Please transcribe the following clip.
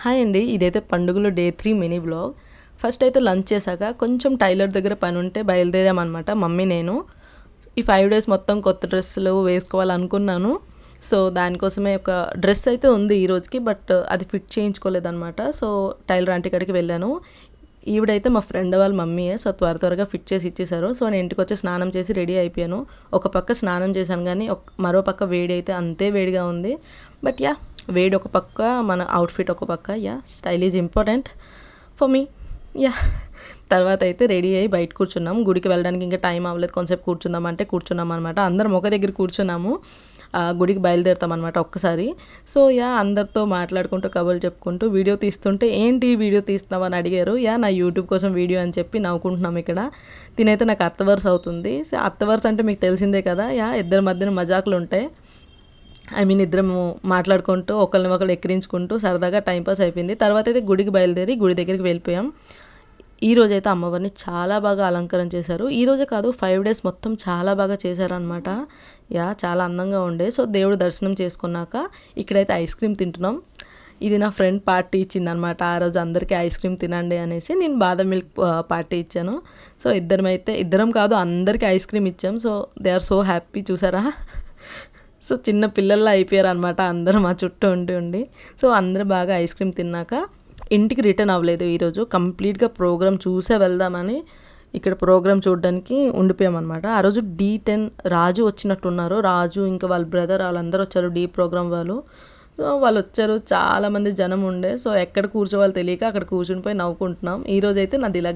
Hi అండి, ఇదైతే పండుగలో డే 3 మినీ వ్లాగ్. ఫస్ట్ అయితే లంచ్ చేశాక కొంచెం టైలర్ దగ్గర పని ఉంటే బయలుదేరామన్నమాట మమ్మీ నేను. ఈ 5 డేస్ మొత్తం కొత్త డ్రెస్సులు వేసుకోవాలనుకున్నాను. సో దానికోసమే ఒక డ్రెస్ అయితే ఉంది ఈ రోజుకి, బట్ అది ఫిట్ చేయించుకోలేదన్నమాట. సో టైలర్ ఆంటీ కాడికి వెళ్ళాను. ఈవిడైతే మా ఫ్రెండ్ వాళ్ళ మమ్మీయే. సో త్వరగా ఫిట్ చేసి ఇచ్చేసారు. సో నేను ఇంటికి వచ్చి స్నానం చేసి రెడీ అయిపోయాను. ఒక పక్క స్నానం చేశాను కానీ మరో పక్క వేడి అయితే అంతే వేడిగా ఉంది. బట్ యా, వేడి ఒక పక్క, మన అవుట్ఫిట్ ఒక పక్క. Yeah, style is important for me. Yeah, తర్వాత అయితే రెడీ అయ్యి బయట కూర్చున్నాం. గుడికి వెళ్ళడానికి ఇంకా టైం అవ్వలేదు, కొంచెంసేపు కూర్చుందాం అంటే కూర్చున్నాం అనమాట. అందరం ఒక దగ్గర కూర్చున్నాము. గుడికి బయలుదేరుతాం అనమాట ఒక్కసారి. సో యా, అందరితో మాట్లాడుకుంటూ కబుర్లు చెప్పుకుంటూ వీడియో తీస్తుంటే, ఏంటి వీడియో తీస్తున్నావు అని అడిగారు. యా, నా యూట్యూబ్ కోసం వీడియో అని చెప్పి నవ్వుకుంటున్నాం ఇక్కడ. తినైతే నాకు అత్తవరుస అవుతుంది. సో అత్తవరుస అంటే మీకు తెలిసిందే కదా. యా, ఇద్దరి మధ్యన మజాకులు ఉంటాయి. ఇద్దరము మాట్లాడుకుంటూ ఒకరిని ఒకరు ఎక్కిరించుకుంటూ సరదాగా టైంపాస్ అయిపోయింది. తర్వాత అయితే గుడికి బయలుదేరి గుడి దగ్గరికి వెళ్ళిపోయాం. ఈరోజు అయితే అమ్మవారిని చాలా బాగా అలంకరణ చేశారు. ఈరోజే కాదు, 5 డేస్ మొత్తం చాలా బాగా చేశారనమాట. యా, చాలా అందంగా ఉండే. సో దేవుడు దర్శనం చేసుకున్నాక ఇక్కడైతే ఐస్ క్రీమ్ తింటున్నాం. ఇది నా ఫ్రెండ్ పార్టీ ఇచ్చిందనమాట. ఆ రోజు అందరికీ ఐస్ క్రీమ్ తినండి అనేసి నేను బాదం మిల్క్ పార్టీ ఇచ్చాను. సో ఇద్దరం కాదు, అందరికీ ఐస్ క్రీమ్ ఇచ్చాం. So they are so happy, చూసారా. సో చిన్న పిల్లల్లా అయిపోయారు అనమాట అందరూ మా చుట్టూ ఉండి. సో అందరూ బాగా ఐస్ క్రీమ్ తిన్నాక ఇంటికి రిటర్న్ అవ్వలేదు. ఈరోజు కంప్లీట్గా ప్రోగ్రామ్ చూసే వెళ్దామని ఇక్కడ ప్రోగ్రామ్ చూడడానికి ఉండిపోయామన్నమాట. ఆ రోజు D10 రాజు వచ్చినట్టున్నారు. రాజు ఇంకా వాళ్ళ బ్రదర్ వాళ్ళందరూ వచ్చారు, డీ ప్రోగ్రామ్ వాళ్ళు. సో వాళ్ళు వచ్చారు, చాలామంది జనం ఉండే. సో ఎక్కడ కూర్చోవాలో తెలియక అక్కడ కూర్చుని పోయి నవ్వుకుంటున్నాం. ఈరోజు అయితే నాది ఇలా